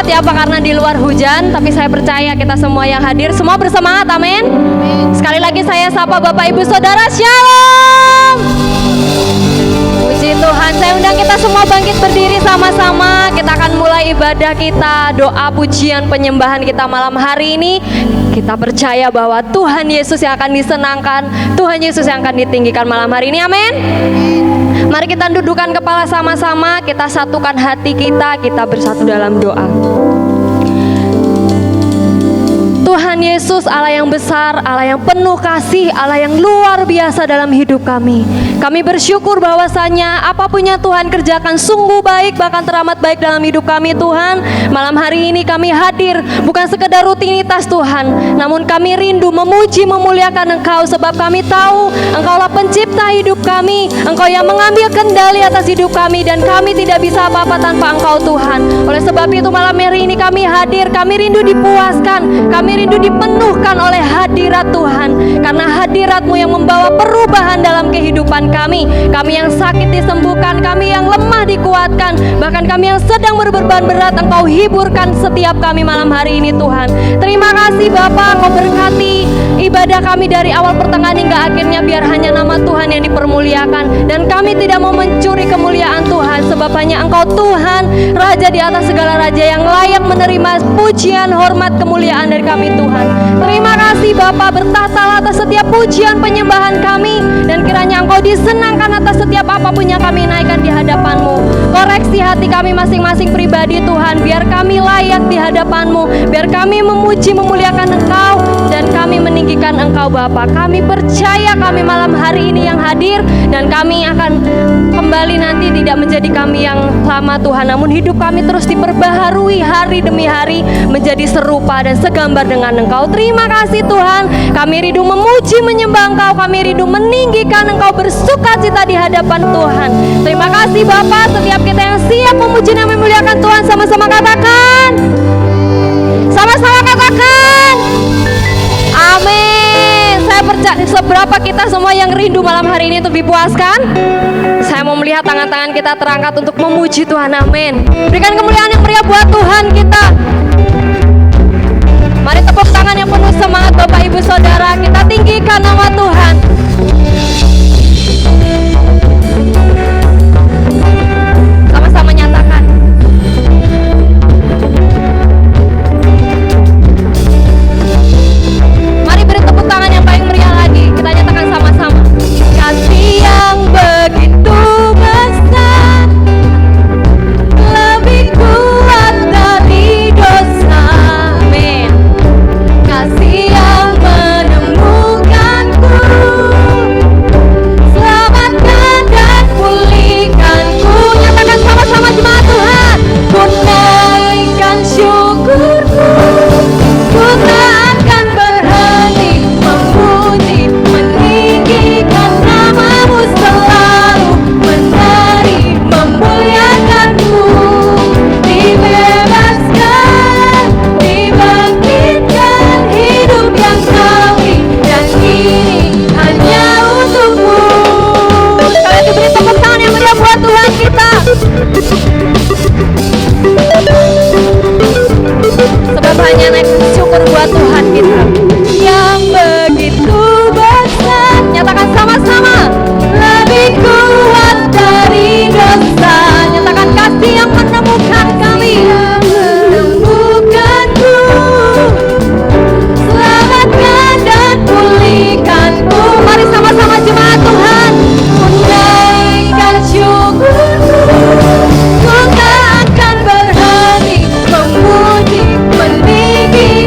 bersemangat ya Pak, karena di luar hujan, tapi saya percaya kita semua yang hadir semua bersemangat, amin. Sekali lagi saya sapa Bapak Ibu Saudara, Shalom. Puji Tuhan, saya undang kita semua bangkit berdiri sama-sama. Kita akan mulai ibadah kita, doa pujian penyembahan kita malam hari ini. Kita percaya bahwa Tuhan Yesus yang akan disenangkan, Tuhan Yesus yang akan ditinggikan malam hari ini, amin. Mari kita dudukkan kepala sama-sama, kita satukan hati kita bersatu dalam doa. Tuhan Yesus, Allah yang besar, Allah yang penuh kasih, Allah yang luar biasa dalam hidup kami. Kami bersyukur bahwasanya apapun yang Tuhan kerjakan sungguh baik, bahkan teramat baik dalam hidup kami Tuhan. Malam hari ini kami hadir bukan sekedar rutinitas Tuhan, namun kami rindu memuji memuliakan Engkau, sebab kami tahu Engkaulah pencipta hidup kami, Engkau yang mengambil kendali atas hidup kami, dan kami tidak bisa apa-apa tanpa Engkau Tuhan. Oleh sebab itu malam hari ini kami hadir, kami rindu dipuaskan, kami rindu dipenuhkan oleh hadirat Tuhan, karena hadirat-Mu yang membawa perubahan dalam kehidupan kami. Kami yang sakit disembuhkan, kami yang lemah dikuatkan, bahkan kami yang sedang berbeban berat Engkau hiburkan setiap kami malam hari ini Tuhan. Terima kasih Bapa, Engkau berkati ibadah kami dari awal pertengahan hingga akhirnya, biar hanya nama Tuhan yang dipermuliakan, dan kami tidak mau mencuri kemuliaan Tuhan, sebab hanya Engkau Tuhan, Raja di atas segala raja, yang layak menerima pujian, hormat, kemuliaan dari kami Tuhan. Terima kasih Bapa, bertahta atas setiap pujian penyembahan kami, dan kiranya Engkau disenangkan atas setiap apapun yang kami naikkan di hadapan-Mu. Koreksi hati kami masing-masing pribadi Tuhan, biar kami layak di hadapan-Mu, biar kami memuji memuliakan Engkau, dan kami meninggikan Engkau Bapa. Kami percaya kami malam hari ini yang hadir, dan kami akan kembali nanti tidak menjadi kami yang lama Tuhan, namun hidup kami terus diperbaharui hari demi hari menjadi serupa dan segambar dengan Engkau. Terima kasih Tuhan, kami rindu memuji menyembah Engkau, kami rindu meninggikan Engkau, bersukacita di hadapan Tuhan. Terima kasih Bapa, setiap kita yang siap memuji dan memuliakan Tuhan, sama-sama katakan, sama-sama katakan amin. Saya percaya seberapa kita semua yang rindu malam hari ini untuk dipuaskan. Saya mau melihat tangan-tangan kita terangkat untuk memuji Tuhan, amin. Berikan kemuliaan yang meriah buat Tuhan kita. Mari tepuk tangan yang penuh semangat Bapak Ibu Saudara, kita tinggikan nama Tuhan. Sama-sama nyatakan. Mari beri tepuk tangan yang paling meriah lagi. Kita nyatakan sama-sama. Kasih yang begitu besar, lebih kuat dari dosa. Amin. Kasih yang menemukanku, selamatkan dan pulihkanku. Nyatakan sama-sama jemaat Tuhan. Ku naikkan syukurku, ku tak akan berhenti memuji, meninggikan namamu selalu, menari memuliakanmu. Dibebaskan, dibangkitkan, hidup yang kami, dan ini hanya untukmu. Kalian diberi tepuk tangan yang meriah buat Tuhan kita, sebab hanya naik syukur buat Tuhan kita yang begitu besar. Nyatakan sama-sama, lebih kuat dari dosa. Nyatakan kasih yang menemukan kami, menemukanku, selamatkan dan pulihkanku. Mari sama-sama jemaat Tuhan. Ku naikkan syukurku, ku tak akan berhenti memuji, meninggikan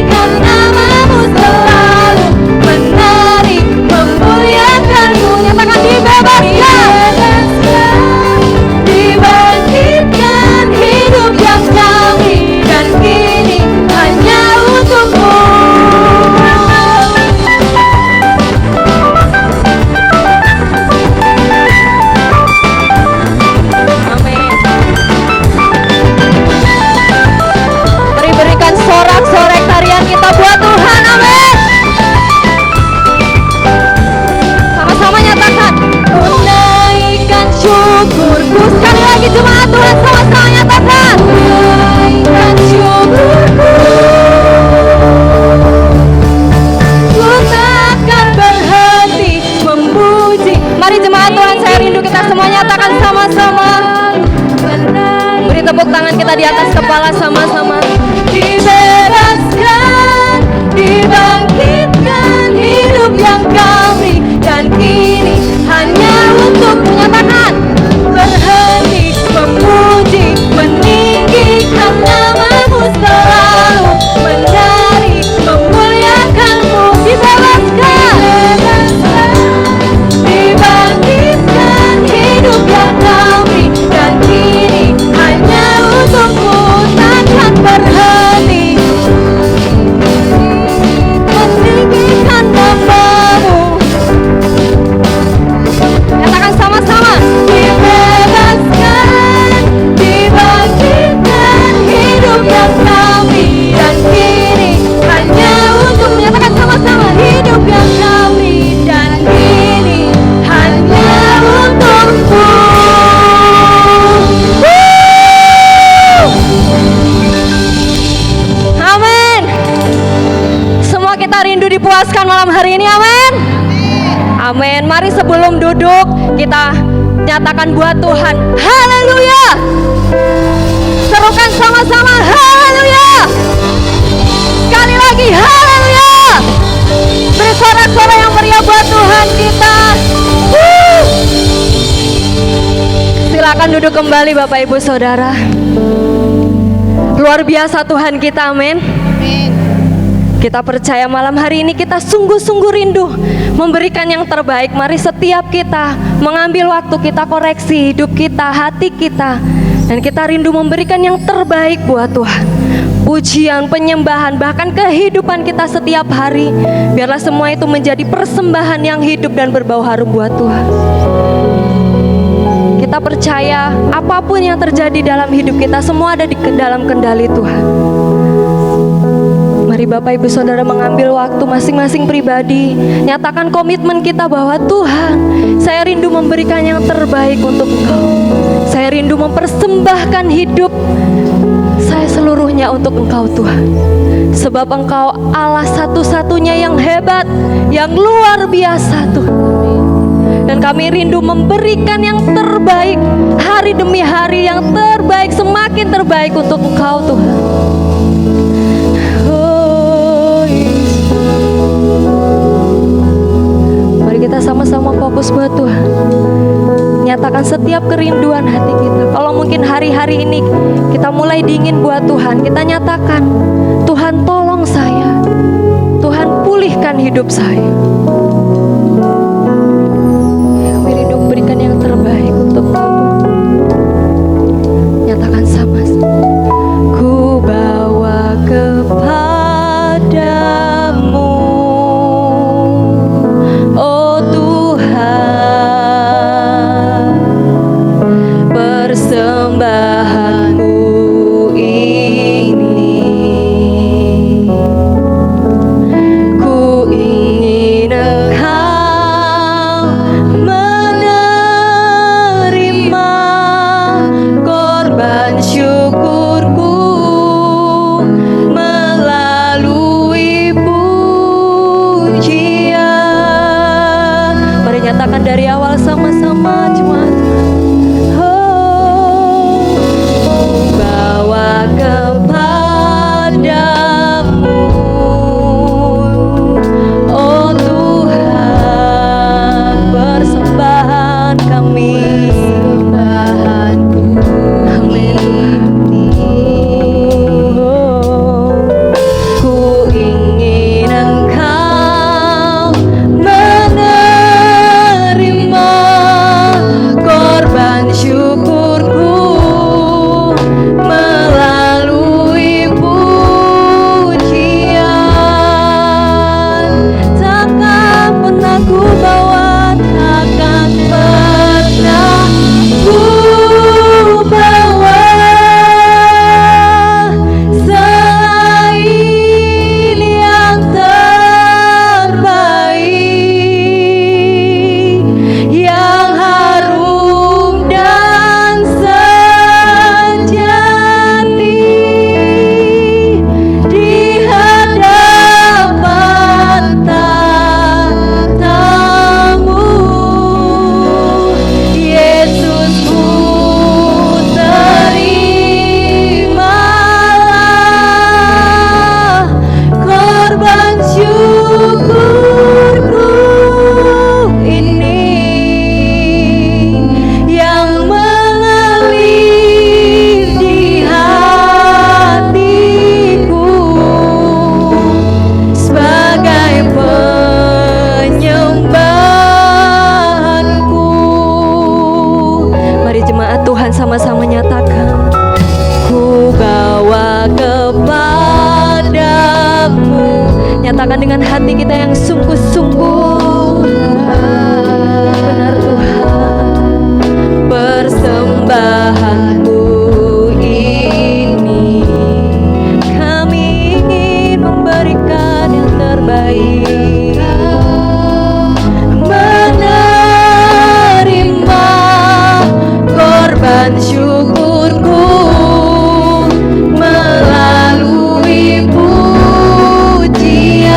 puaskan malam hari ini, amin. Amin. Mari sebelum duduk kita nyatakan buat Tuhan, haleluya. Serukan sama-sama, haleluya. Sekali lagi, haleluya. Beri sorak-sorai yang meriah buat Tuhan kita. Silakan duduk kembali Bapak Ibu Saudara. Luar biasa Tuhan kita, amin. Kita percaya malam hari ini kita sungguh-sungguh rindu memberikan yang terbaik. Mari setiap kita mengambil waktu, kita koreksi hidup kita, hati kita, dan kita rindu memberikan yang terbaik buat Tuhan. Pujian, penyembahan, bahkan kehidupan kita setiap hari, biarlah semua itu menjadi persembahan yang hidup dan berbau harum buat Tuhan. Kita percaya apapun yang terjadi dalam hidup kita, semua ada di dalam kendali Tuhan. Mari Bapak Ibu Saudara mengambil waktu masing-masing pribadi, nyatakan komitmen kita bahwa Tuhan, saya rindu memberikan yang terbaik untuk Engkau. Saya rindu mempersembahkan hidup saya seluruhnya untuk Engkau Tuhan. Sebab Engkau Allah satu-satunya yang hebat, yang luar biasa Tuhan. Dan kami rindu memberikan yang terbaik, hari demi hari yang terbaik, semakin terbaik untuk Engkau Tuhan. Mari kita sama-sama fokus buat Tuhan. Nyatakan setiap kerinduan hati kita. Kalau mungkin hari-hari ini kita mulai dingin buat Tuhan, kita nyatakan, Tuhan tolong saya, Tuhan pulihkan hidup saya. Kami rindu memberikan yang terbaik untuk Engkau. Nyatakan sama-sama. Ku bawa kepadamu, oh Tuhan, persembahanku ini. Ku ingin Engkau menerima korban syukurku melalui pujian. Mari nyatakan dari awal sama-sama jemaat. Bawa kepadamu, oh Tuhan, persembahan kami, persembahanku. Amin. Ku ingin Engkau menerima korban syukurku melalui pujian. Takkan pernah ku bawa, takkan pernah ku bawa selain yang terbaik, yang harum dan sejati di hadapan tatamu. Yesusku, terimalah korban syukurku ini, yang mengalir di hatiku sebagai penyembahanku. Mari jemaat Tuhan sama-sama nyatakan, ku bawa kepadamu. Nyatakan dengan hati kita yang sungguh-sungguh. Benar Tuhan, persembahanku ini, kami ingin memberikan yang terbaik, menerima korban syukurku melalui pujian.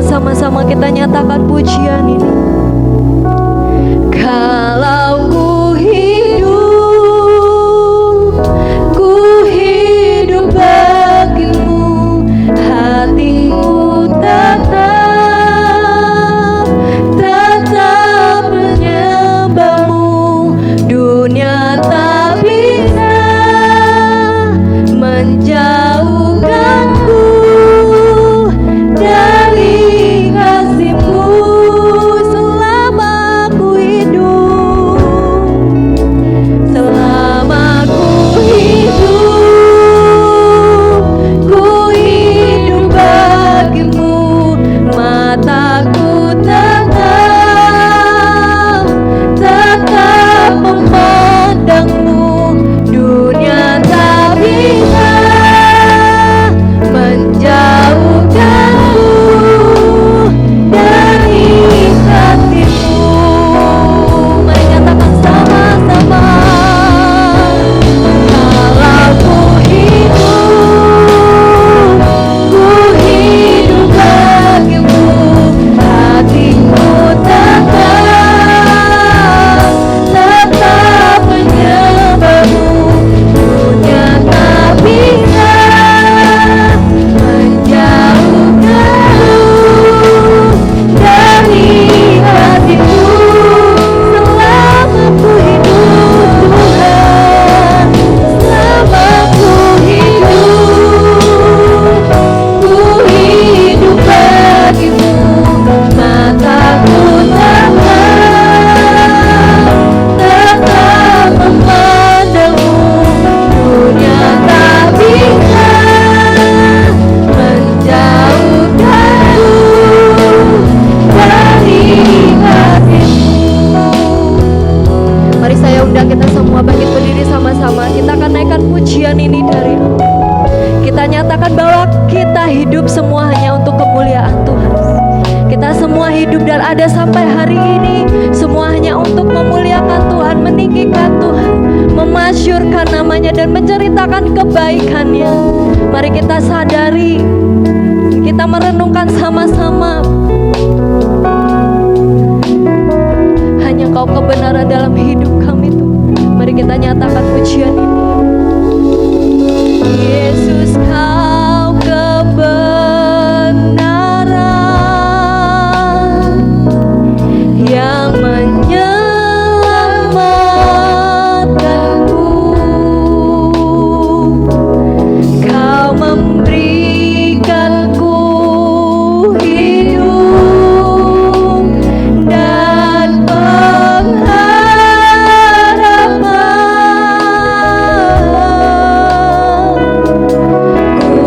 Tuhan, sama-sama kita nyatakan pujian ini. Kalau ku hidup bagimu, hatiku tetap menyembahmu. Dunia tak bisa menjauhkanku dari kasih-Mu selama ku hidup. Selama ku hidup bagimu, mataku tetap memandangmu. Dunia tak bisa menjauhkanku dari kasih-Mu. Mari nyatakan sama-sama. Kalau ku hidup bagimu, hatiku tetap menyembahmu. Dunia tak bisa menjauhkanku dari kasih-Mu. Selama ku hidup Tuhan, selama ku hidup bagimu, mataku tetap memandangmu. Dunia tak bisa menjauhkanku dari kasih-Mu. Mari saya undang kita semua bangkit berdiri sama-sama. Kita akan naikkan pujian ini dari Allah. Kita nyatakan bahwa kita hidup semua hanya untuk kemuliaan Tuhan. Kita semua hidup dan ada sampai hari ini semua hanya untuk memuliakan Tuhan, meninggikan Tuhan, memasyurkan namanya dan menceritakan kebaikannya. Mari kita sadari, kita merenungkan sama-sama. Hanya Kau kebenaran dalam hidup kami Tuhan. Mari kita nyatakan pujian ini. Yesus, Kau kebenaran yang menyelamatkanku. Kau memberikanku hidup dan pengharapan. Ku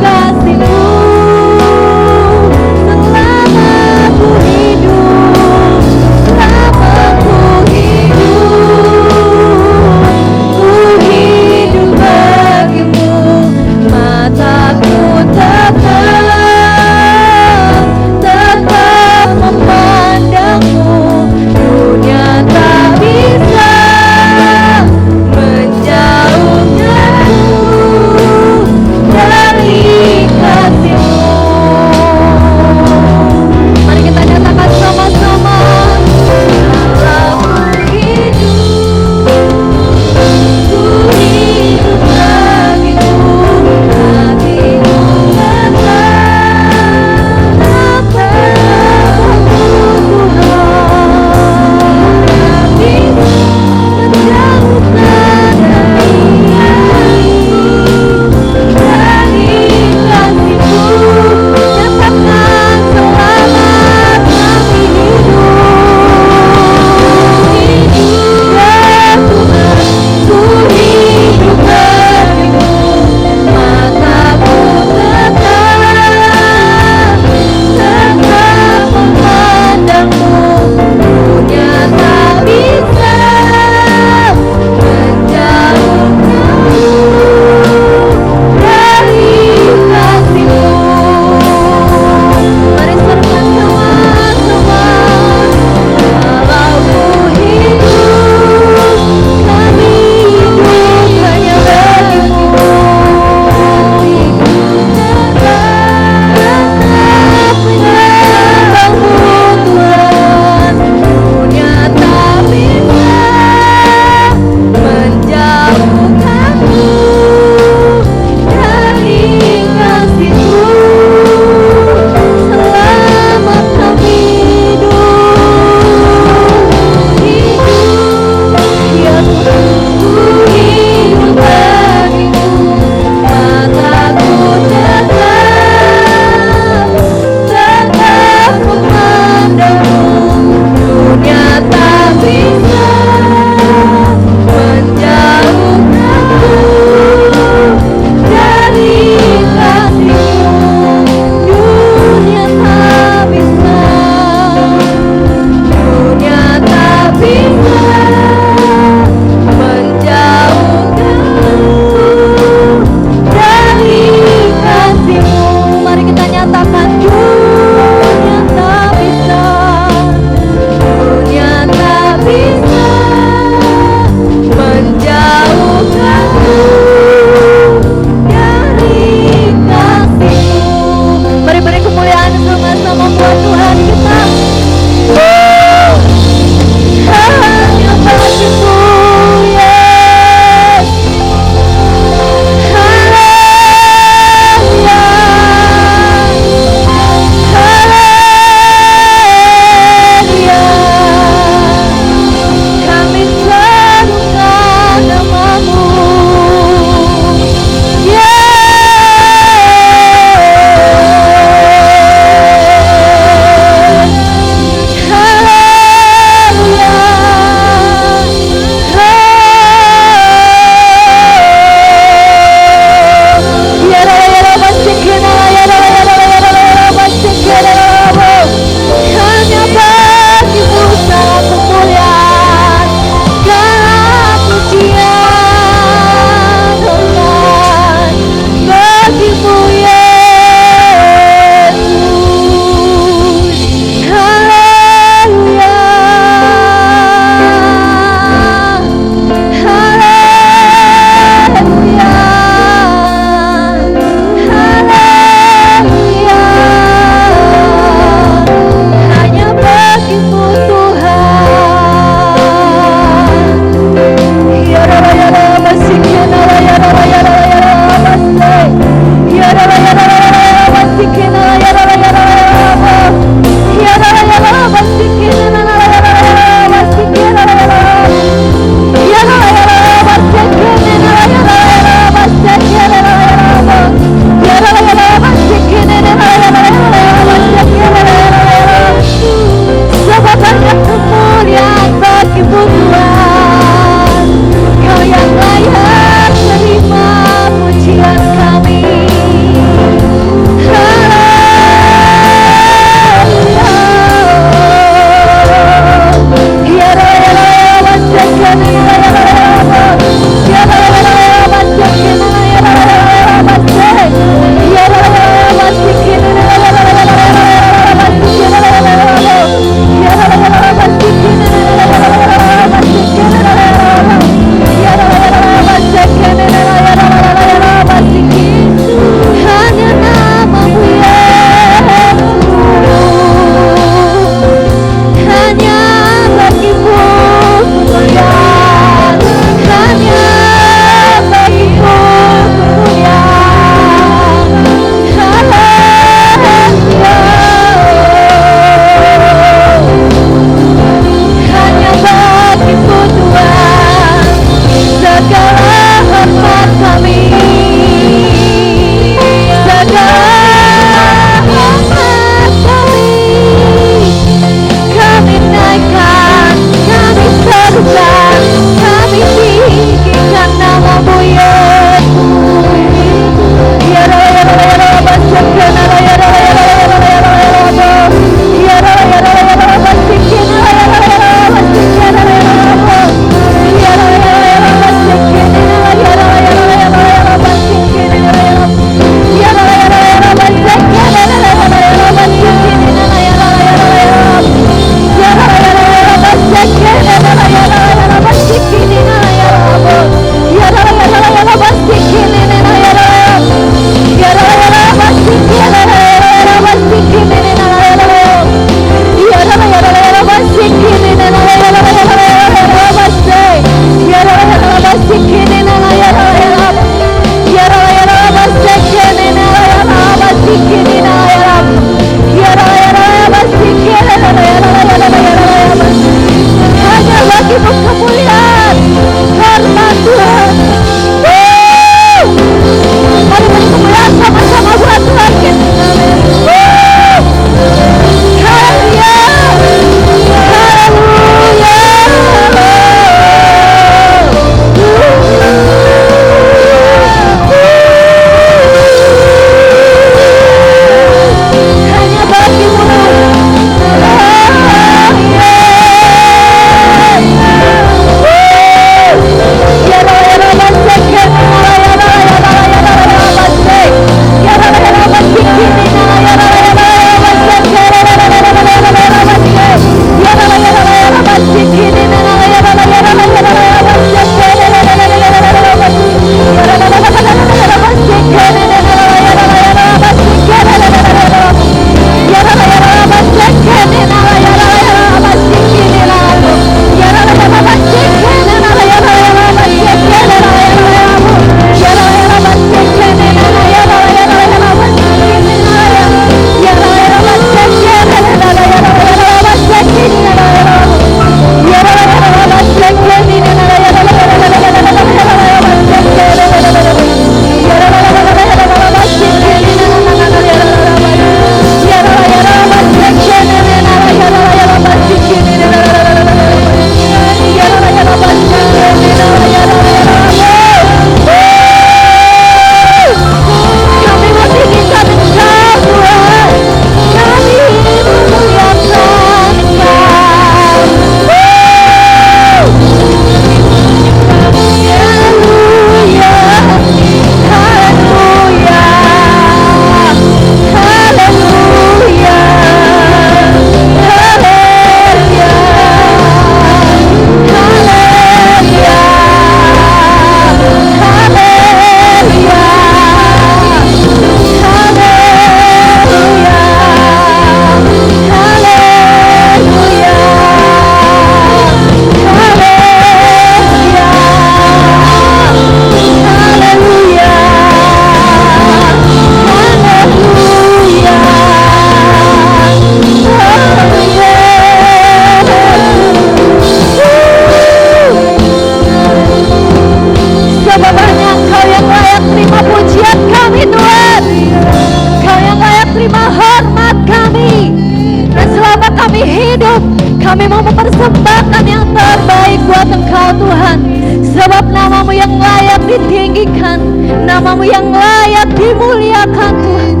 namamu yang layak ditinggikan, namamu yang layak dimuliakan Tuhan.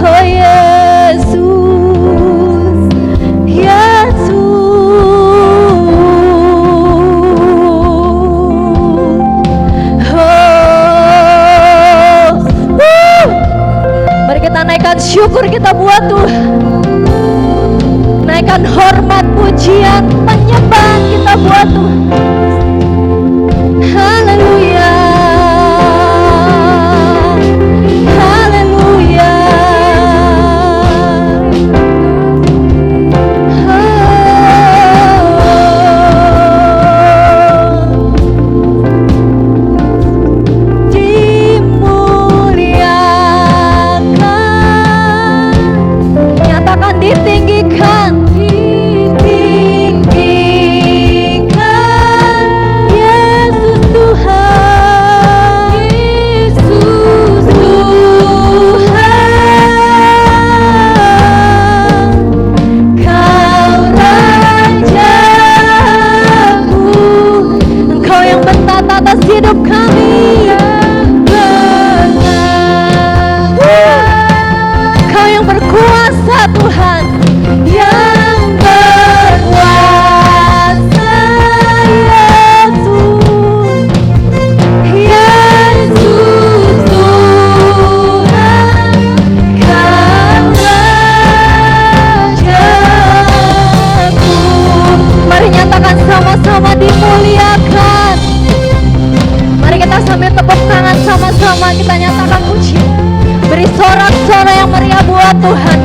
Oh Yesus, Yesus. Mari kita naikkan syukur kita buat Tuhan. Naikkan hormat, pujian, penyembahan kita buat Tuhan. Haleluya. Haleluya. Nyatakan ditinggikan, Yesus Tuhan, Yesus Tuhan, Kau Rajaku, Engkau yang bertata atas hidup kami. Kau yang berkuasa Tuhan, yang berkuasa Yesus, Yesus Tuhan, Kau Rajaku. Mari nyatakan sama-sama dimuliakan. Mari kita sambil tepuk tangan sama-sama kita nyatakan puji. Beri sorak-sorai yang meriah buat Tuhan.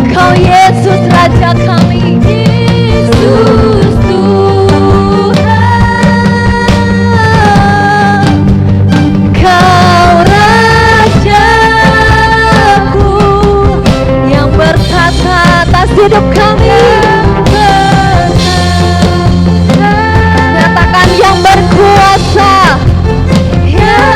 Engkau Yesus Raja kami, Yesus Tuhan, Kau Rajaku yang bertata atas hidup kami. Nyatakan yang berkuasa, yang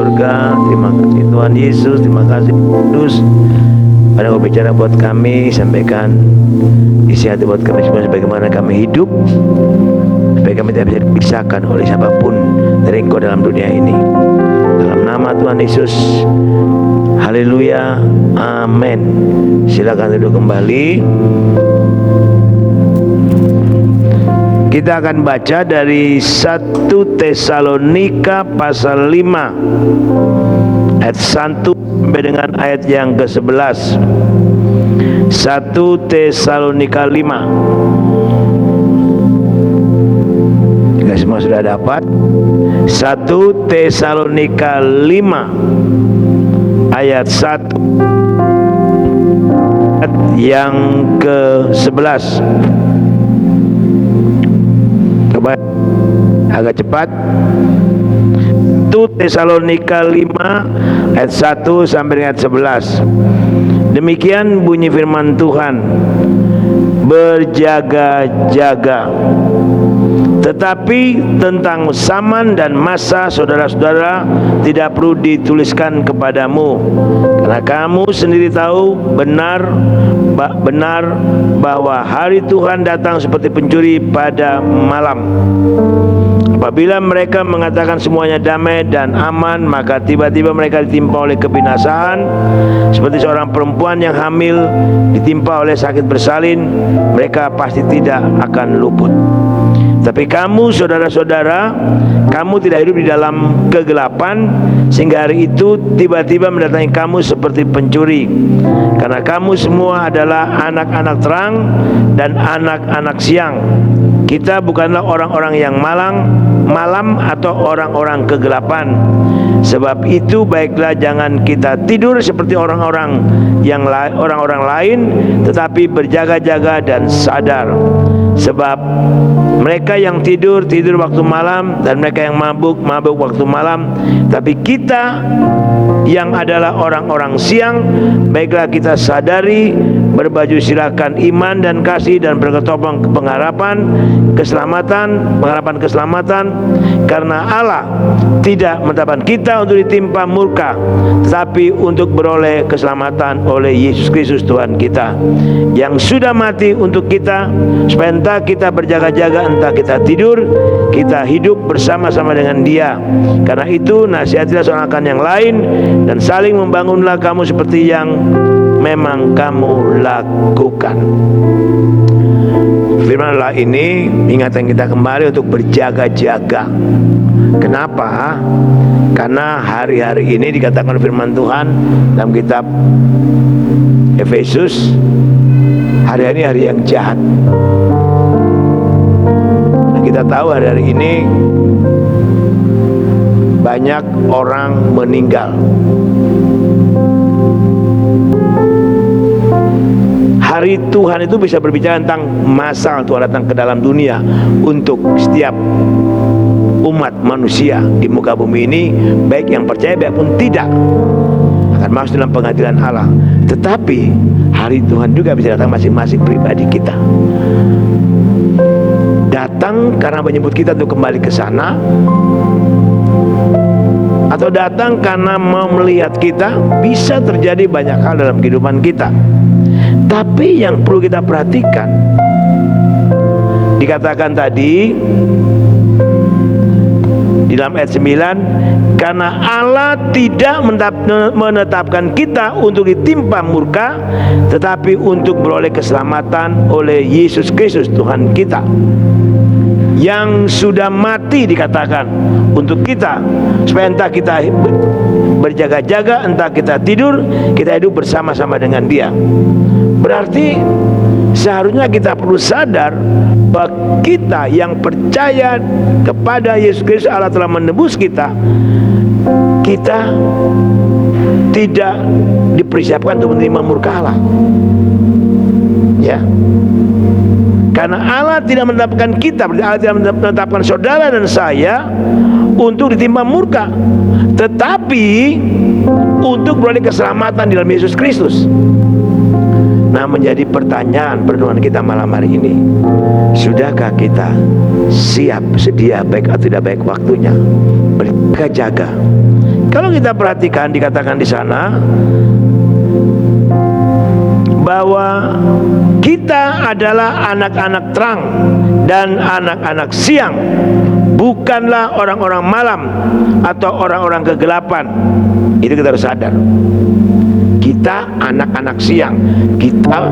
surga. Terima kasih Tuhan Yesus, terima kasih Kudus. Pada Engkau bicara buat kami, sampaikan isi hati buat kami semua, sebagaimana kami hidup, supaya kami tidak bisa dipisahkan oleh siapapun dari Engkau dalam dunia ini. Dalam nama Tuhan Yesus, haleluya, amin. Silakan duduk kembali. Kita akan baca dari 1 Tesalonika pasal 5 ayat 1 sampai dengan ayat yang ke-11. 1 Tesalonika 5. Jika semua sudah dapat, 1 Tesalonika 5 ayat 1 yang ke-11. Coba agak cepat. 1 Tesalonika 5 ayat 1 sampai ayat 11. Demikian bunyi firman Tuhan. Berjaga-jaga. Tetapi tentang zaman dan masa, saudara-saudara, tidak perlu dituliskan kepadamu, karena kamu sendiri tahu benar bahwa hari Tuhan datang seperti pencuri pada malam. Apabila mereka mengatakan semuanya damai dan aman, maka tiba-tiba mereka ditimpa oleh kebinasaan, seperti seorang perempuan yang hamil ditimpa oleh sakit bersalin. Mereka pasti tidak akan luput. Tapi kamu, saudara-saudara, kamu tidak hidup di dalam kegelapan, sehingga hari itu tiba-tiba mendatangi kamu seperti pencuri. Karena kamu semua adalah anak-anak terang dan anak-anak siang. Kita bukanlah orang-orang yang malam atau orang-orang kegelapan. Sebab itu baiklah jangan kita tidur seperti orang-orang lain, tetapi berjaga-jaga dan sadar. Sebab mereka yang tidur waktu malam, dan mereka yang mabuk waktu malam. Tapi kita yang adalah orang-orang siang, baiklah kita sadari, berbaju silakan iman dan kasih, dan berketopang pengharapan keselamatan, karena Allah tidak menetapkan kita untuk ditimpa murka, tetapi untuk beroleh keselamatan oleh Yesus Kristus Tuhan kita, yang sudah mati untuk kita, supaya entah kita berjaga-jaga, entah kita tidur, kita hidup bersama-sama dengan Dia. Karena itu nasihatilah seorang akan yang lain, dan saling membangunlah kamu seperti yang memang kamu lakukan. Firman Allah ini mengingatkan kita kembali untuk berjaga-jaga. Kenapa? Karena hari-hari ini dikatakan firman Tuhan dalam kitab Efesus, hari ini hari yang jahat. Dan kita tahu hari-hari ini banyak orang meninggal. Hari Tuhan itu bisa berbicara tentang masa Tuhan datang ke dalam dunia untuk setiap umat manusia di muka bumi ini, baik yang percaya baik pun tidak, akan masuk dalam pengadilan Allah. Tetapi hari Tuhan juga bisa datang masing-masing pribadi kita. Datang karena menyebut kita untuk kembali ke sana, atau datang karena mau melihat kita. Bisa terjadi banyak hal dalam kehidupan kita. Tapi yang perlu kita perhatikan, dikatakan tadi di dalam ayat 9, karena Allah tidak menetapkan kita untuk ditimpa murka, tetapi untuk beroleh keselamatan oleh Yesus Kristus Tuhan kita, yang sudah mati, dikatakan untuk kita, supaya entah kita berjaga-jaga, entah kita tidur, kita hidup bersama-sama dengan Dia. Berarti seharusnya kita perlu sadar bahwa kita yang percaya kepada Yesus Kristus, Allah telah menebus kita. Kita tidak dipersiapkan untuk menerima murka Allah. Ya. Karena Allah tidak menetapkan kita, Allah tidak menetapkan saudara dan saya untuk ditimpa murka, tetapi untuk beroleh keselamatan di dalam Yesus Kristus. Nah, menjadi pertanyaan pertemuan kita malam hari ini, sudahkah kita siap, sedia, baik atau tidak baik waktunya berjaga-jaga? Kalau kita perhatikan, dikatakan di sana bahwa kita adalah anak-anak terang dan anak-anak siang, bukanlah orang-orang malam atau orang-orang kegelapan. Itu kita harus sadar. Kita anak-anak siang, kita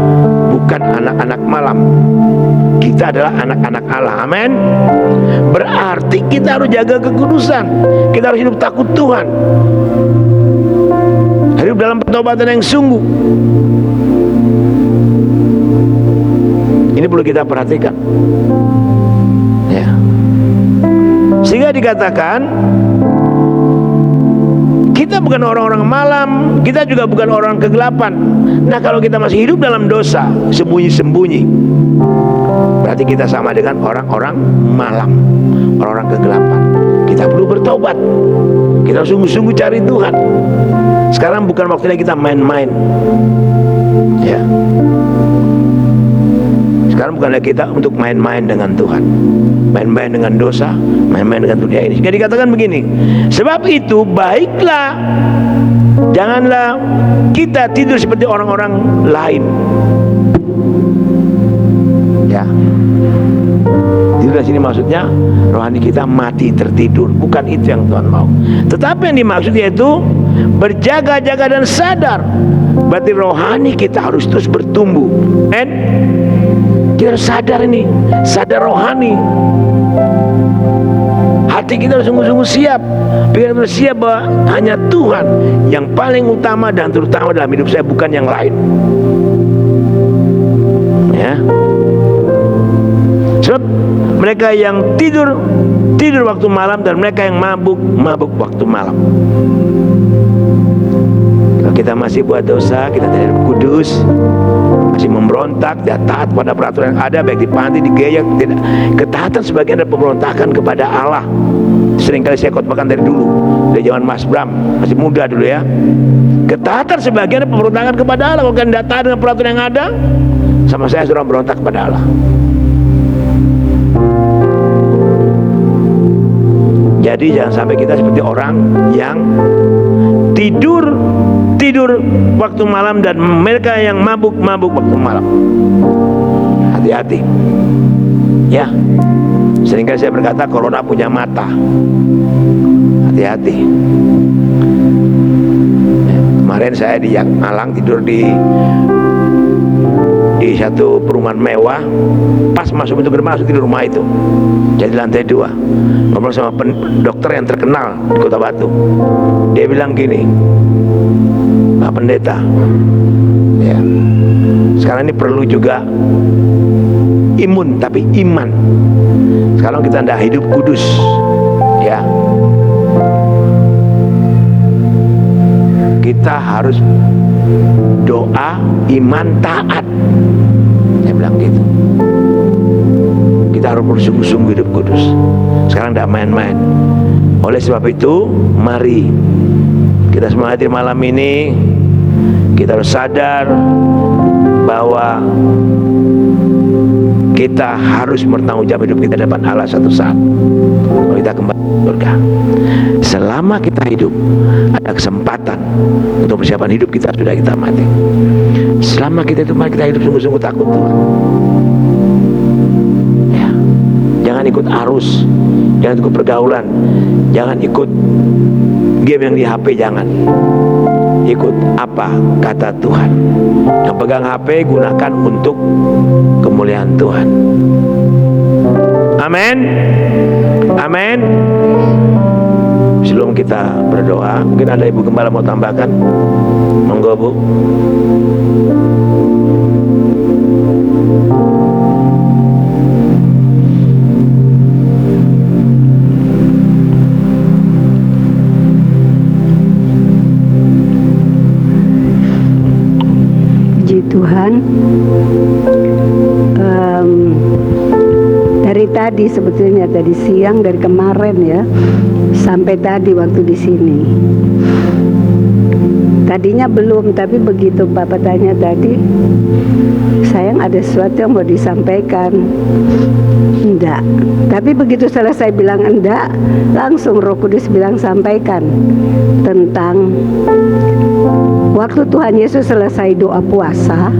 bukan anak-anak malam. Kita adalah anak-anak Allah. Amin. Berarti kita harus jaga kekudusan. Kita harus hidup takut Tuhan, hidup dalam pertobatan yang sungguh. Ini perlu kita perhatikan, ya. Sehingga dikatakan kita bukan orang-orang malam, kita juga bukan orang kegelapan. Nah, kalau kita masih hidup dalam dosa, sembunyi-sembunyi, berarti kita sama dengan orang-orang malam, orang-orang kegelapan. Kita perlu bertobat. Kita sungguh-sungguh cari Tuhan. Sekarang bukan waktunya kita main-main, ya. Sekarang bukanlah kita untuk main-main dengan Tuhan, main-main dengan dosa, main-main dengan dunia ini. Jadi dikatakan begini, sebab itu baiklah, janganlah kita tidur seperti orang-orang lain. Ya, tidur di sini maksudnya rohani kita mati tertidur. Bukan itu yang Tuhan mau. Tetapi yang dimaksud yaitu berjaga-jaga dan sadar. Berarti rohani kita harus terus bertumbuh. Kita harus sadar ini, sadar rohani. Hati kita harus sungguh-sungguh siap, pikiran kita siap bahwa hanya Tuhan yang paling utama dan terutama dalam hidup saya, bukan yang lain. Ya. Sebab mereka yang tidur waktu malam, dan mereka yang mabuk waktu malam. Kalau kita masih buat dosa, kita tidak kudus, masih memberontak, tidak taat pada peraturan yang ada, baik di panti, di gereja, tidak. Ketaatan sebagian dari pemberontakan kepada Allah. Seringkali saya khotbahkan dari dulu, dari zaman Mas Bram, masih muda dulu ya. Ketaatan sebagian dari pemberontakan kepada Allah. Kalau kalian tidak taat dengan peraturan yang ada, sama saya sudah berontak kepada Allah. Jadi jangan sampai kita seperti orang yang tidur waktu malam, dan mereka yang mabuk waktu malam. Hati-hati, ya. Seringkali saya berkata corona punya mata. Hati-hati. Kemarin saya di Malang tidur di satu perumahan mewah. Pas masuk pintu gerbang langsung tidur rumah itu. Jadi lantai 2. Ngobrol sama dokter yang terkenal di Kota Batu. Dia bilang gini, Pak Pendeta, ya, sekarang ini perlu juga imun, tapi iman. Sekarang kita tidak hidup kudus, ya. Kita harus doa, iman, taat. Saya bilang gitu. Kita harus bersungguh-sungguh hidup kudus. Sekarang tidak main-main. Oleh sebab itu, mari kita semua hadir malam ini. Kita harus sadar bahwa kita harus bertanggung jawab hidup kita di depan Allah satu saat. Kalau kita kembali ke surga, selama kita hidup ada kesempatan untuk persiapan hidup kita sudah kita mati. Selama kita itu, mari kita hidup sungguh-sungguh takut Tuhan. Ya, jangan ikut arus, jangan ikut pergaulan, jangan ikut game yang di HP, jangan. Ikut apa kata Tuhan. Yang pegang HP gunakan untuk kemuliaan Tuhan. Amin. Amin. Sebelum kita berdoa, mungkin ada Ibu Gembala mau tambahkan. Monggo, Bu. Tuhan, dari tadi sebetulnya tadi siang, dari kemarin ya, sampai tadi waktu di sini. Tadinya belum, tapi begitu Bapak tanya tadi, sayang ada sesuatu yang mau disampaikan. Enggak. Tapi begitu selesai bilang enggak, langsung Roh Kudus bilang sampaikan tentang waktu Tuhan Yesus selesai doa puasa.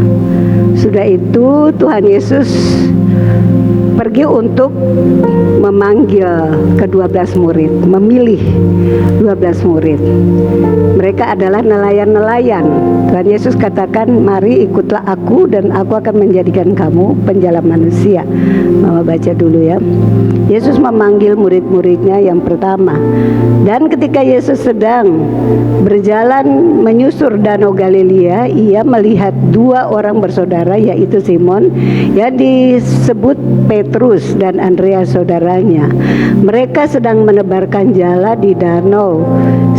Sudah itu Tuhan Yesus pergi untuk memanggil ke-12 murid, memilih 12 murid. Mereka adalah nelayan-nelayan. Tuhan Yesus katakan, mari ikutlah aku dan aku akan menjadikan kamu penjala manusia. Mama baca dulu ya. Yesus memanggil murid-muridnya yang pertama. Dan ketika Yesus sedang berjalan menyusur Danau Galilea, ia melihat dua orang bersaudara, yaitu Simon yang disebut Petrus dan Andreas saudaranya. Mereka sedang menebarkan jala di danau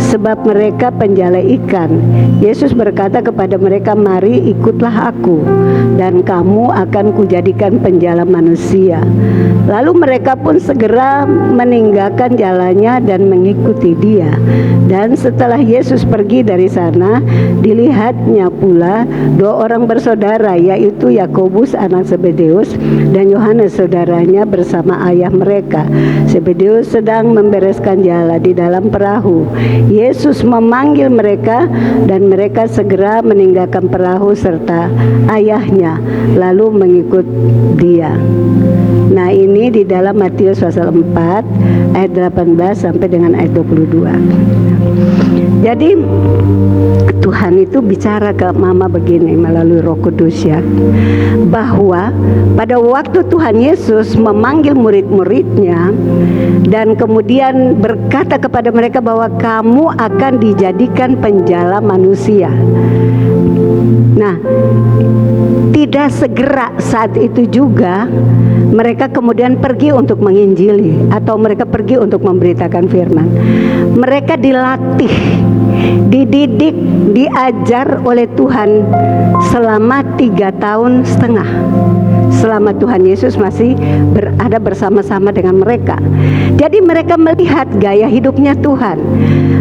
sebab mereka penjala ikan. Yesus berkata kepada mereka, mari ikutlah aku dan kamu akan kujadikan penjala manusia. Lalu mereka pun segera meninggalkan jalannya dan mengikuti dia. Dan setelah Yesus pergi dari sana, dilihatnya pula dua orang bersaudara, yaitu Yakobus anak Zebedeus dan Yohanes saudaranya bersama ayah mereka. Zebedeus sedang membereskan jala di dalam perahu. Yesus memanggil mereka dan mereka segera meninggalkan perahu serta ayahnya lalu mengikut dia. Nah, ini di dalam Matius pasal 4 ayat 18 sampai dengan ayat 22. Jadi Tuhan itu bicara ke Mama begini melalui Roh Kudus ya, bahwa pada waktu Tuhan Yesus memanggil murid-muridnya dan kemudian berkata kepada mereka bahwa kamu akan dijadikan penjala manusia. Nah, tidak segera saat itu juga mereka kemudian pergi untuk menginjili atau mereka pergi untuk memberitakan firman. Mereka dilatih, dididik, diajar oleh Tuhan selama 3 tahun setengah. Selama Tuhan Yesus masih berada bersama-sama dengan mereka. Jadi mereka melihat gaya hidupnya Tuhan.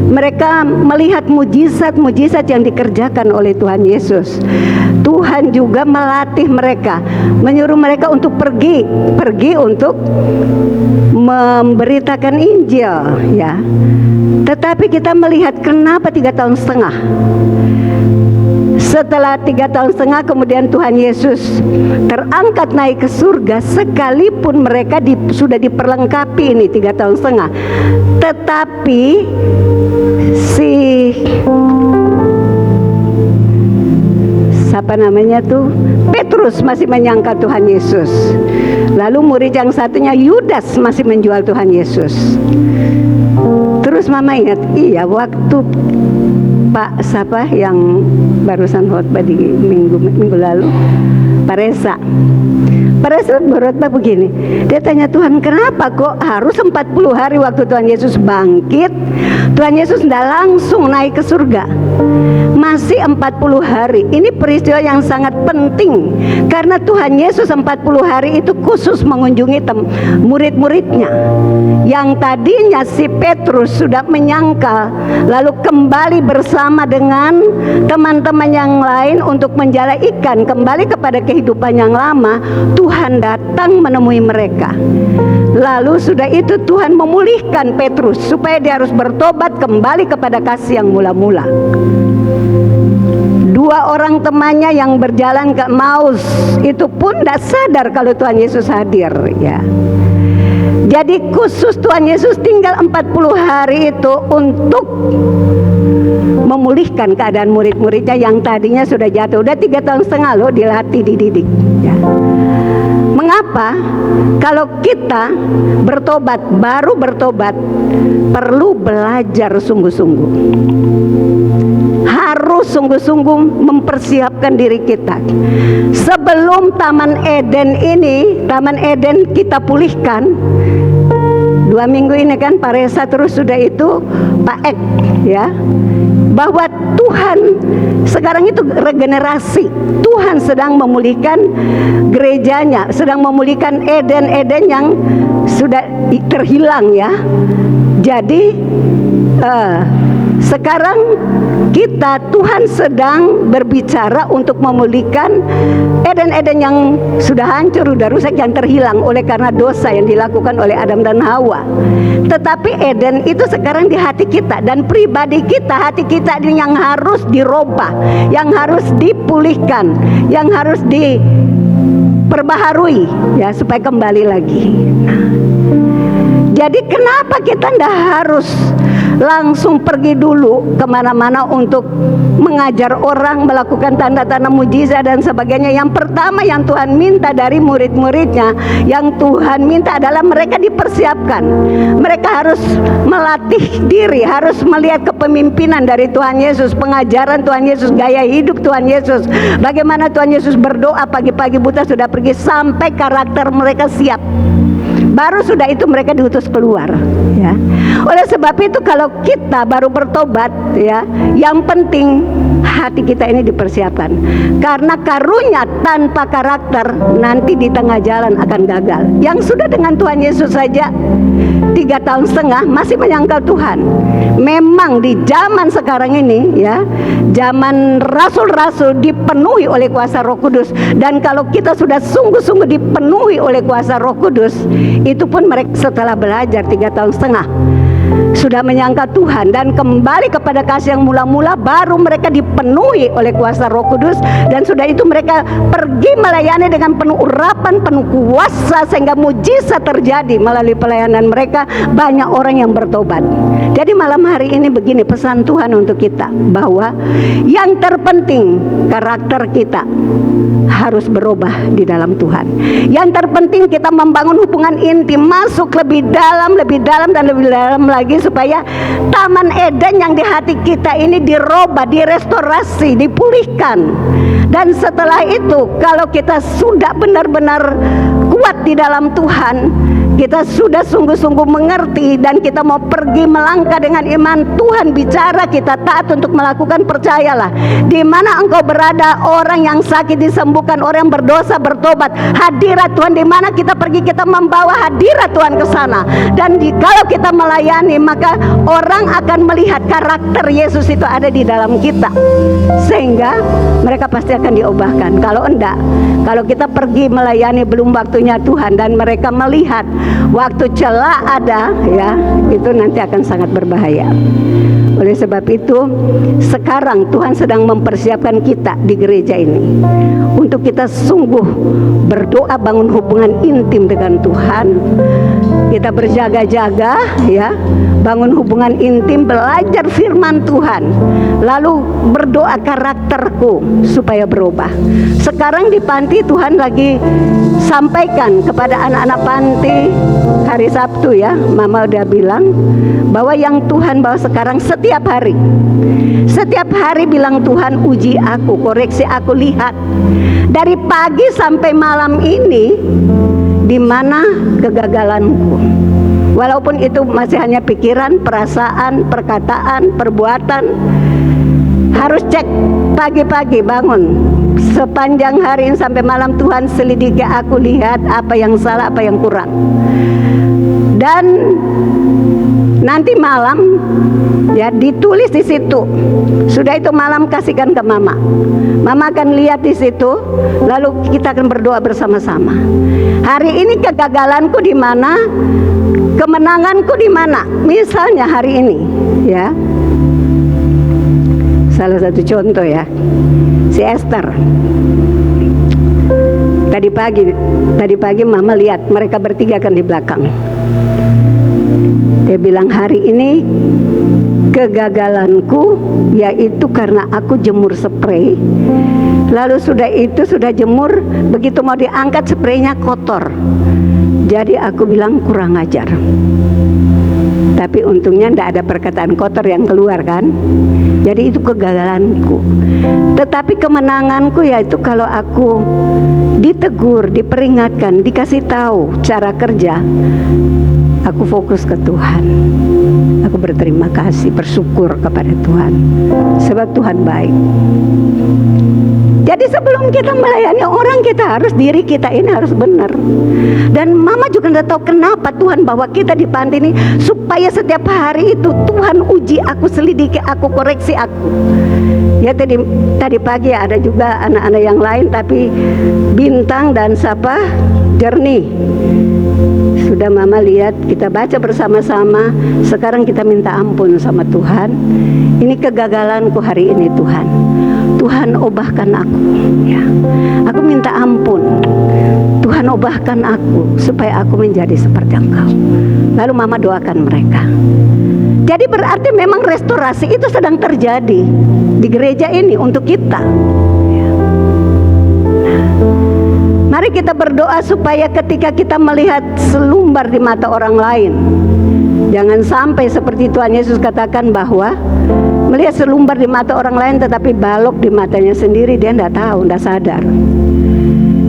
Mereka melihat mujizat-mujizat yang dikerjakan oleh Tuhan Yesus. Tuhan juga melatih mereka, menyuruh mereka untuk pergi untuk memberitakan Injil ya. Tetapi kita melihat kenapa 3 tahun setengah. Setelah 3 tahun setengah kemudian Tuhan Yesus terangkat naik ke surga, sekalipun mereka sudah diperlengkapi ini 3 tahun setengah. Tetapi Petrus masih menyangka Tuhan Yesus. Lalu murid yang satunya Yudas masih menjual Tuhan Yesus. Terus Mama ingat, iya waktu Pak siapa yang barusan khotbah di minggu lalu, Pak Reza. Pak Reza berkhotbah begini, dia tanya Tuhan, kenapa kok harus 40 hari waktu Tuhan Yesus bangkit, Tuhan Yesus tidak langsung naik ke surga, masih 40 hari. Ini peristiwa yang sangat penting karena Tuhan Yesus 40 hari itu khusus mengunjungi murid-muridnya yang tadinya si Petrus sudah menyangkal, lalu kembali bersama dengan teman-teman yang lain untuk menjala ikan, kembali kepada kehidupan yang lama. Tuhan datang menemui mereka. Lalu sudah itu Tuhan memulihkan Petrus supaya dia harus bertobat kembali kepada kasih yang mula-mula. Dua orang temannya yang berjalan ke Emmaus itu pun tidak sadar kalau Tuhan Yesus hadir ya. Jadi khusus Tuhan Yesus tinggal 40 hari itu untuk memulihkan keadaan murid-muridnya yang tadinya sudah jatuh. Udah 3 tahun setengah loh dilatih, dididik ya. Mengapa? Kalau kita bertobat, baru bertobat, perlu belajar sungguh-sungguh. Harus sungguh-sungguh mempersiapkan diri kita. Sebelum Taman Eden kita pulihkan, 2 minggu ini kan Pak Reza, terus sudah itu Pak Ek ya, bahwa Tuhan sekarang itu regenerasi. Tuhan sedang memulihkan gerejanya, sedang memulihkan Eden yang sudah terhilang ya. Jadi Sekarang Tuhan sedang berbicara untuk memulihkan Eden-Eden yang sudah hancur, sudah rusak, yang terhilang oleh karena dosa yang dilakukan oleh Adam dan Hawa. Tetapi Eden itu sekarang di hati kita, dan pribadi kita, hati kita ini yang harus dirubah, yang harus dipulihkan, yang harus diperbaharui ya, supaya kembali lagi. Jadi kenapa kita tidak harus langsung pergi dulu kemana-mana untuk mengajar orang, melakukan tanda-tanda mujizat dan sebagainya? Yang pertama yang Tuhan minta dari murid-muridnya, yang Tuhan minta adalah mereka dipersiapkan. Mereka harus melatih diri, harus melihat kepemimpinan dari Tuhan Yesus, pengajaran Tuhan Yesus, gaya hidup Tuhan Yesus, bagaimana Tuhan Yesus berdoa pagi-pagi buta sudah pergi, sampai karakter mereka siap. Baru sudah itu mereka diutus keluar ya. Oleh sebab itu kalau kita baru bertobat ya, yang penting hati kita ini dipersiapkan. Karena karunia tanpa karakter nanti di tengah jalan akan gagal. Yang sudah dengan Tuhan Yesus saja 3,5 tahun masih menyangkal Tuhan. Memang di zaman sekarang ini ya, zaman rasul-rasul dipenuhi oleh kuasa Roh Kudus. Dan kalau kita sudah sungguh-sungguh dipenuhi oleh kuasa Roh Kudus, itu pun mereka setelah belajar 3,5 tahun sudah menyangka Tuhan dan kembali kepada kasih yang mula-mula, baru mereka dipenuhi oleh kuasa Roh Kudus. Dan sudah itu mereka pergi melayani dengan penuh urapan, penuh kuasa, sehingga mujizat terjadi melalui pelayanan mereka. Banyak orang yang bertobat. Jadi malam hari ini begini pesan Tuhan untuk kita, bahwa yang terpenting karakter kita harus berubah di dalam Tuhan. Yang terpenting kita membangun hubungan intim, masuk lebih dalam dan lebih dalam lagi, supaya Taman Eden yang di hati kita ini dirubah, direstorasi, dipulihkan. Dan setelah itu kalau kita sudah benar-benar kuat di dalam Tuhan, kita sudah sungguh-sungguh mengerti, dan kita mau pergi melangkah dengan iman. Tuhan bicara, kita taat untuk melakukan. Percayalah, di mana engkau berada, orang yang sakit disembuhkan, orang yang berdosa bertobat, hadirat Tuhan di mana kita pergi, kita membawa hadirat Tuhan ke sana. Dan kalau kita melayani, maka orang akan melihat karakter Yesus itu ada di dalam kita, sehingga mereka pasti akan diubahkan. Kalau enggak, kalau kita pergi melayani belum waktunya Tuhan, dan mereka melihat waktu celah ada ya, itu nanti akan sangat berbahaya. Oleh sebab itu sekarang Tuhan sedang mempersiapkan kita di gereja ini untuk kita sungguh berdoa, bangun hubungan intim dengan Tuhan. Kita berjaga-jaga ya, bangun hubungan intim, belajar firman Tuhan, lalu berdoa karakterku supaya berubah. Sekarang di panti Tuhan lagi sampaikan kepada anak-anak panti hari Sabtu ya, Mama udah bilang bahwa yang Tuhan bawa sekarang setiap hari bilang, Tuhan uji aku, koreksi aku, lihat dari pagi sampai malam ini di mana kegagalanku. Walaupun itu masih hanya pikiran, perasaan, perkataan, perbuatan, harus cek pagi-pagi bangun. Sepanjang hari ini sampai malam Tuhan selidiki aku, lihat apa yang salah, apa yang kurang. Dan nanti malam ya ditulis di situ. Sudah itu malam kasihkan ke Mama. Mama akan lihat di situ, lalu kita akan berdoa bersama-sama. Hari ini kegagalanku di mana, kemenanganku di mana? Misalnya hari ini ya, salah satu contoh ya, si Esther. Tadi pagi Mama lihat mereka bertiga kan di belakang. Dia bilang, hari ini kegagalanku yaitu karena aku jemur spray. Lalu sudah jemur, begitu mau diangkat spraynya kotor. Jadi aku bilang kurang ajar. Tapi untungnya tidak ada perkataan kotor yang keluar kan. Jadi itu kegagalanku. Tetapi kemenanganku yaitu kalau aku ditegur, diperingatkan, dikasih tahu cara kerja, aku fokus ke Tuhan. Aku berterima kasih, bersyukur kepada Tuhan, sebab Tuhan baik. Jadi sebelum kita melayani orang, diri kita ini harus benar. Dan Mama juga tidak tahu kenapa Tuhan bawa kita di panti ini, supaya setiap hari itu Tuhan uji aku, selidiki aku, koreksi aku. Ya tadi pagi ada juga anak-anak yang lain, tapi Bintang dan Jernih sudah Mama lihat, kita baca bersama-sama. Sekarang kita minta ampun sama Tuhan. Ini kegagalanku hari ini Tuhan. Tuhan ubahkan aku, ya. Aku minta ampun. Tuhan ubahkan aku supaya aku menjadi seperti Engkau. Lalu Mama doakan mereka. Jadi berarti memang restorasi itu sedang terjadi di gereja ini untuk kita. Ya. Nah, mari kita berdoa supaya ketika kita melihat selumbar di mata orang lain, jangan sampai seperti Tuhan Yesus katakan bahwa melihat selumbar di mata orang lain tetapi balok di matanya sendiri, dia tidak tahu, tidak sadar.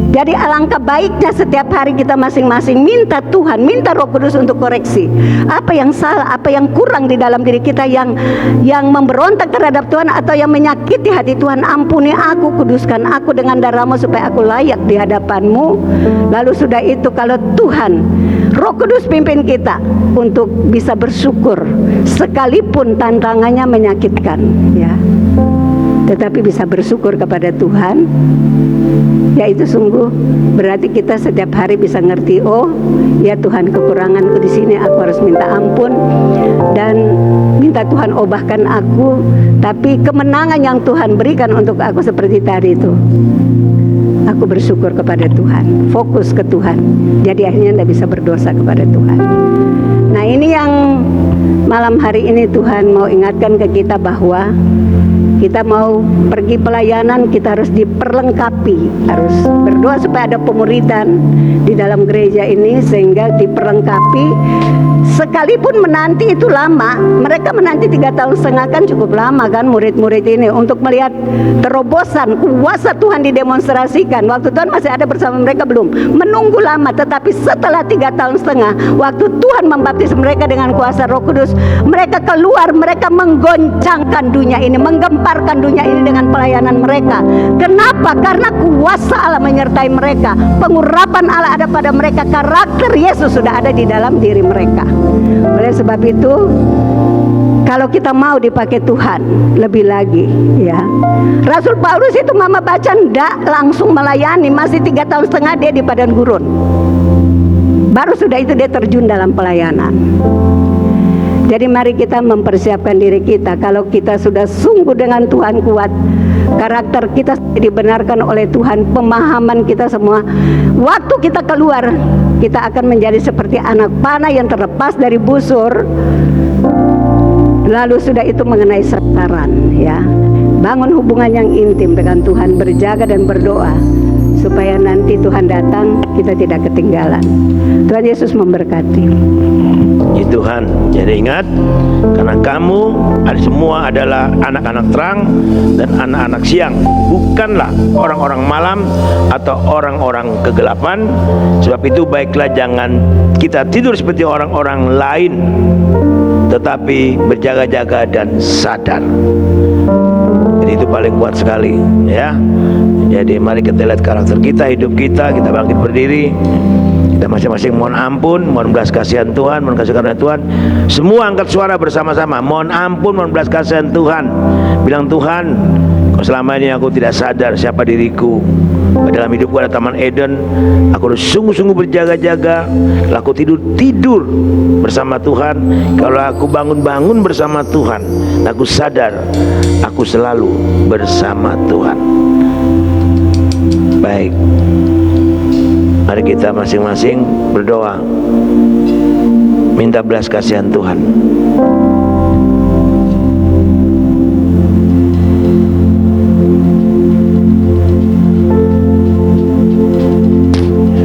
Jadi alangkah baiknya setiap hari kita masing-masing minta Tuhan, minta Roh Kudus untuk koreksi. Apa yang salah, apa yang kurang di dalam diri kita yang memberontak terhadap Tuhan atau yang menyakiti hati Tuhan. Ampuni aku, kuduskan aku dengan darah-Mu supaya aku layak di hadapan-Mu. Lalu sudah itu, kalau Tuhan Roh Kudus pimpin kita untuk bisa bersyukur sekalipun tantangannya menyakitkan, ya. Tetapi bisa bersyukur kepada Tuhan, ya itu sungguh berarti kita setiap hari bisa ngerti, oh ya Tuhan, kekuranganku di sini, aku harus minta ampun dan minta Tuhan ubahkan aku. Tapi kemenangan yang Tuhan berikan untuk aku seperti tadi itu, aku bersyukur kepada Tuhan, fokus ke Tuhan. Jadi akhirnya tidak bisa berdosa kepada Tuhan. Nah, ini yang malam hari ini Tuhan mau ingatkan ke kita bahwa kita mau pergi pelayanan, kita harus diperlengkapi, harus berdoa supaya ada pemuridan di dalam gereja ini sehingga diperlengkapi. Sekalipun menanti itu lama, mereka menanti 3 tahun setengah kan cukup lama kan, murid-murid ini untuk melihat terobosan kuasa Tuhan didemonstrasikan. Waktu Tuhan masih ada bersama mereka belum, menunggu lama. Tetapi setelah 3 tahun setengah, waktu Tuhan membaptis mereka dengan kuasa Roh Kudus, mereka keluar, mereka menggoncangkan dunia ini, menggemparkan dunia ini dengan pelayanan mereka. Kenapa? Karena kuasa Allah menyertai mereka, pengurapan Allah ada pada mereka, karakter Yesus sudah ada di dalam diri mereka. Oleh sebab itu, kalau kita mau dipakai Tuhan lebih lagi, ya. Rasul Paulus itu Mama baca ndak langsung melayani, masih 3 tahun setengah dia di padang gurun. Baru sudah itu dia terjun dalam pelayanan. Jadi mari kita mempersiapkan diri kita. Kalau kita sudah sungguh dengan Tuhan kuat, karakter kita dibenarkan oleh Tuhan, pemahaman kita semua, waktu kita keluar, kita akan menjadi seperti anak panah yang terlepas dari busur. Lalu sudah itu mengenai sasaran, ya. Bangun hubungan yang intim dengan Tuhan, berjaga dan berdoa supaya nanti Tuhan datang kita tidak ketinggalan. Tuhan Yesus memberkati. Ya Tuhan, jadi ingat, karena kamu semua adalah anak-anak terang dan anak-anak siang, bukanlah orang-orang malam atau orang-orang kegelapan. Sebab itu baiklah jangan kita tidur seperti orang-orang lain, tetapi berjaga-jaga dan sadar. Jadi itu paling kuat sekali, ya. Jadi mari kita lihat karakter kita, hidup kita bangkit berdiri. Kita masing-masing mohon ampun, mohon belas kasihan Tuhan, mohon kasih karunia Tuhan. Semua angkat suara bersama-sama, mohon ampun, mohon belas kasihan Tuhan. Bilang, Tuhan, kau selama ini aku tidak sadar siapa diriku. Dalam hidupku ada Taman Eden. Aku harus sungguh-sungguh berjaga-jaga. Kalau aku tidur bersama Tuhan, kalau aku bangun-bangun bersama Tuhan, aku sadar aku selalu bersama Tuhan. Baik, mari kita masing-masing berdoa, minta belas kasihan Tuhan.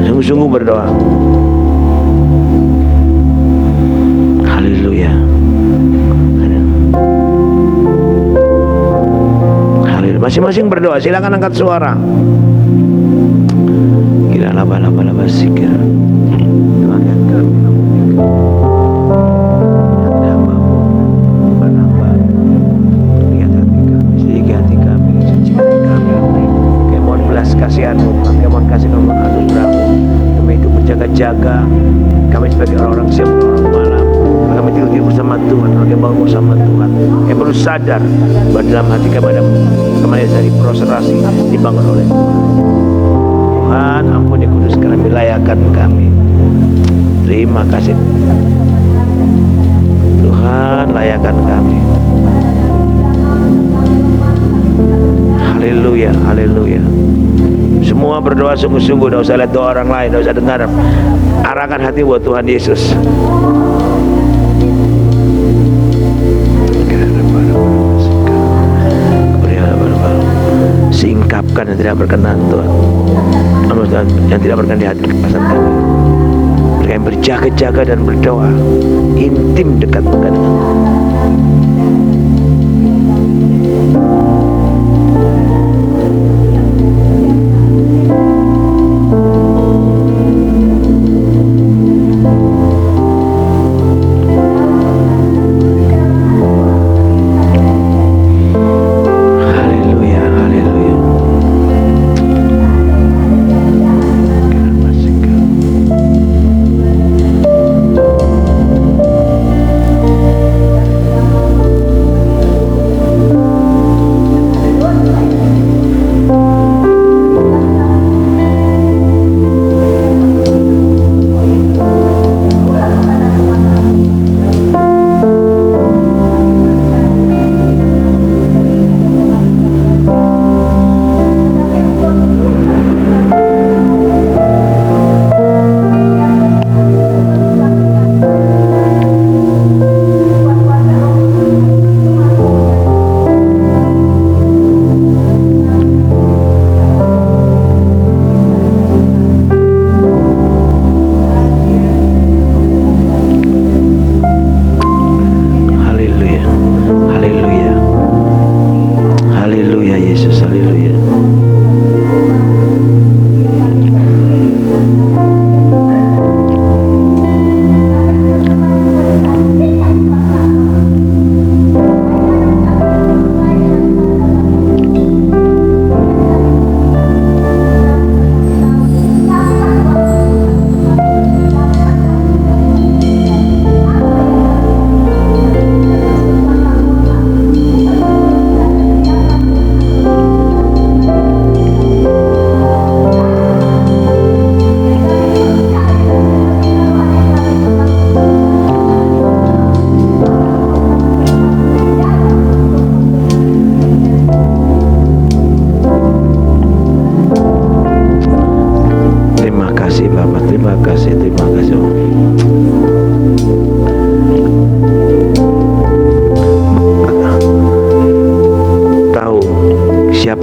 Sungguh-sungguh berdoa. Haleluya. Haleluya. Masing-masing berdoa, silakan angkat suara. Laba-laba sikir. Doakan kami, ada apapun, lihat hati kami, sedikit hati kami, suci hati kami, jaga. Kami sebagai orang-orang siap, orang malam, kami tidur bersama Tuhan, kami bangun bersama Tuhan. Kami perlu sadar bahwa dalam hati kami ada kembali dari prosperasi dibangun oleh Tuhan. Tuhan, ampuni kudus kami, layakan kami. Terima kasih Tuhan, layakan kami. Haleluya, haleluya. Semua berdoa sungguh-sungguh, tidak usah lihat doa orang lain, tidak usah dengar. Arahkan hati buat Tuhan Yesus. Singkapkan yang tidak berkenan Tuhan, yang tidak berkenan di hati kekuasaan kami. Mereka yang berjaga-jaga dan berdoa intim dekat dengan Tuhan.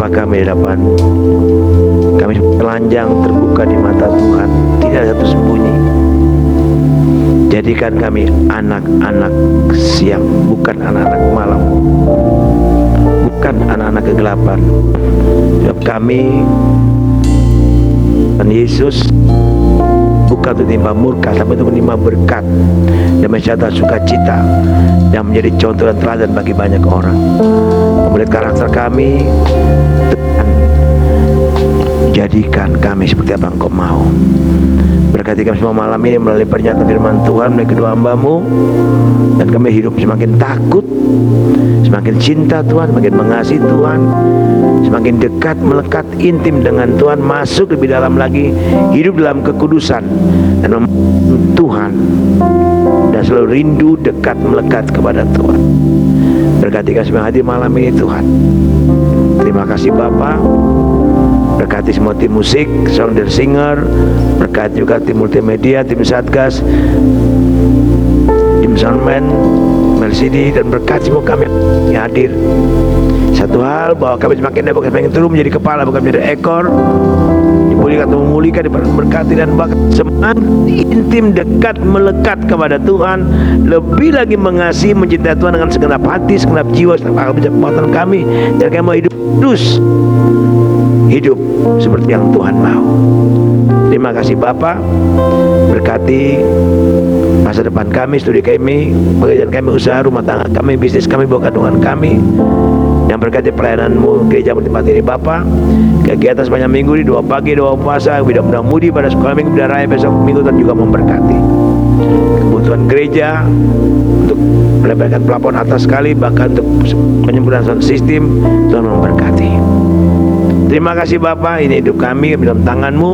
Kami hadapan kami telanjang terbuka di mata Tuhan, tidak ada satu sembunyi. Jadikan kami anak-anak siang, bukan anak-anak malam, bukan anak-anak kegelapan. Sebab kami dan Yesus bukan untuk menimba murka, tapi untuk menimba berkat dan mencatat sukacita dan menjadi contoh dan teladan bagi banyak orang. Melihat karakter kami, Tuhan, jadikan kami seperti apa Engkau mau. Berkati kami semua malam ini melalui pernyataan firman Tuhan melalui kedua hamba-Mu, dan kami hidup semakin takut, semakin cinta Tuhan, semakin mengasihi Tuhan, semakin dekat, melekat, intim dengan Tuhan, masuk lebih dalam lagi, hidup dalam kekudusan dan Tuhan, dan selalu rindu dekat melekat kepada Tuhan. Berkati kami semua hadir malam ini Tuhan. Terima kasih Bapa. Berkati semua tim musik, sound dan singer. Berkati juga tim multimedia, tim satgas, tim soundman, LCD, dan berkati semua kami yang hadir. Satu hal, bahwa kami semakin turun menjadi kepala, bukan menjadi ekor. Dipulihkan atau memulihkan, diberkati dan bahkan semakin intim, dekat, melekat kepada Tuhan, lebih lagi mengasihi, mencintai Tuhan dengan segenap hati, segenap jiwa, segenap akal kekuatan kami, dan kami mau hidup kudus, hidup seperti yang Tuhan mau. Terima kasih Bapa. Berkati masa depan kami, studi kami, pekerjaan kami, usaha rumah tangga kami, bisnis kami, bawa kandungan kami. yang berkati pelayananmu gereja tempat ini Bapa. Kegiatan sepanjang minggu ini, 2 pagi 2 puasa, mudah-mudahan mudi pada sekolah minggu dan raya besok minggu dan juga memberkati kebutuhan gereja untuk melebarkan pelapon atas sekali, bahkan untuk penyempurnaan sound sistem. Tuhan memberkati. Terima kasih Bapa, ini hidup kami dalam tangan-Mu.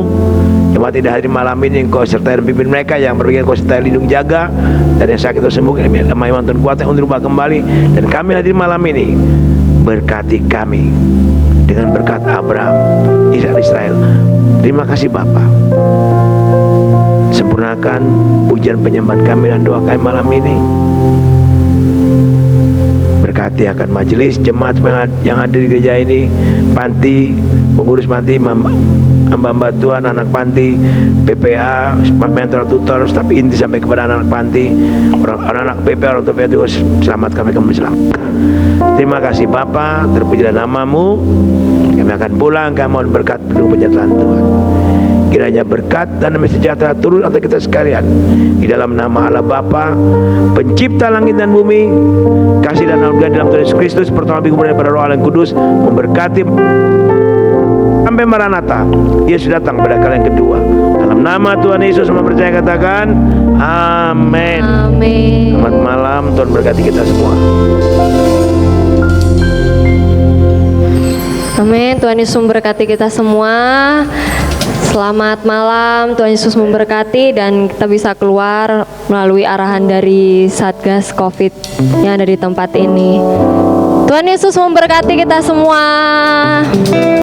Jemaat tidak hadir malam ini, Engkau sertai dan pimpin mereka. Yang berbahagia Engkau sertai, lindung jaga, dan yang sakit sembuh, lemah iman Tuhan kuat yang untuk rubah kembali. Dan kami hadir malam ini, berkati kami dengan berkat Abraham, Ishak, Israel. Terima kasih Bapa. Sempurnakan pujian penyembahan kami dan doa kami malam ini. Berkati akan majelis jemaat yang ada di gereja ini, panti, pengurus panti, hamba-hamba Tuhan, anak panti, PPA, mentor tutor, staf inti sampai kepada anak panti, orang-anak PPA, orang tua juga selamatkan mereka selamat. Terima kasih Bapa, terpujilah nama-Mu. Kami akan pulang, kami mohon berkat penuh penyertaan Tuhan. Kiranya berkat dan damai sejahtera turun atas kita sekalian, di dalam nama Allah Bapa, pencipta langit dan bumi, kasih dan anugerah dalam Tuhan Yesus Kristus, pertolongan kemudian pada Roh Allah yang Kudus, memberkati sampai Maranatha, Yesus datang pada kali yang kedua. Dalam nama Tuhan Yesus semua percaya katakan amin. Amin. Selamat malam, Tuhan berkati kita semua. Amin. Tuhan Yesus memberkati kita semua. Selamat malam, Tuhan Yesus memberkati, dan kita bisa keluar melalui arahan dari Satgas COVID yang ada di tempat ini. Tuhan Yesus memberkati kita semua.